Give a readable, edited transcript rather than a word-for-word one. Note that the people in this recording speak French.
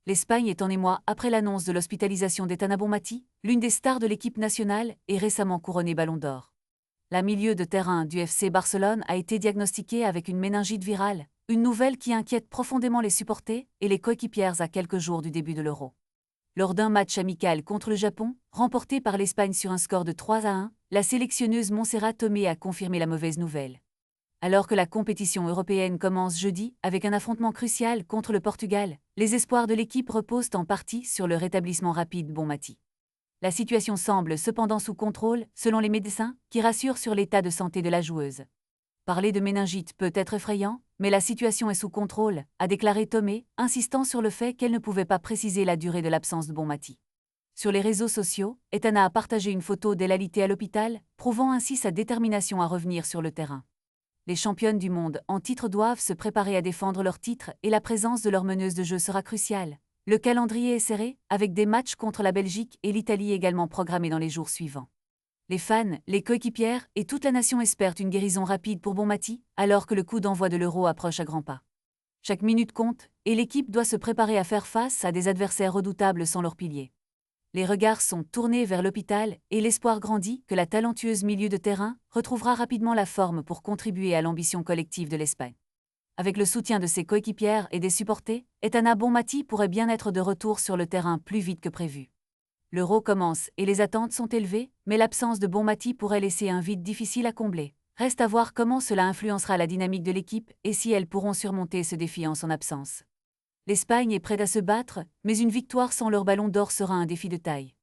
L'Espagne est en émoi après l'annonce de l'hospitalisation d'Etana Bonmati, l'une des stars de l'équipe nationale et récemment couronnée Ballon d'Or. La milieu de terrain du FC Barcelone a été diagnostiquée avec une méningite virale, une nouvelle qui inquiète profondément les supporters et les coéquipières à quelques jours du début de l'Euro. Lors d'un match amical contre le Japon, remporté par l'Espagne sur un score de 3-1, la sélectionneuse Montserrat Tomé a confirmé la mauvaise nouvelle. Alors que la compétition européenne commence jeudi avec un affrontement crucial contre le Portugal, les espoirs de l'équipe reposent en partie sur le rétablissement rapide de Bonmati. La situation semble cependant sous contrôle, selon les médecins, qui rassurent sur l'état de santé de la joueuse. Parler de méningite peut être effrayant, mais la situation est sous contrôle, a déclaré Tomé, insistant sur le fait qu'elle ne pouvait pas préciser la durée de l'absence de Bonmati. Sur les réseaux sociaux, Etana a partagé une photo d'elle alitée à l'hôpital, prouvant ainsi sa détermination à revenir sur le terrain. Les championnes du monde en titre doivent se préparer à défendre leur titre et la présence de leur meneuse de jeu sera cruciale. Le calendrier est serré, avec des matchs contre la Belgique et l'Italie également programmés dans les jours suivants. Les fans, les coéquipières et toute la nation espèrent une guérison rapide pour Bonmati, alors que le coup d'envoi de l'Euro approche à grands pas. Chaque minute compte, et l'équipe doit se préparer à faire face à des adversaires redoutables sans leur pilier. Les regards sont tournés vers l'hôpital et l'espoir grandit que la talentueuse milieu de terrain retrouvera rapidement la forme pour contribuer à l'ambition collective de l'Espagne. Avec le soutien de ses coéquipières et des supporters, Etana Bonmati pourrait bien être de retour sur le terrain plus vite que prévu. L'Euro commence et les attentes sont élevées, mais l'absence de Bonmati pourrait laisser un vide difficile à combler. Reste à voir comment cela influencera la dynamique de l'équipe et si elles pourront surmonter ce défi en son absence. L'Espagne est prête à se battre, mais une victoire sans leur ballon d'or sera un défi de taille.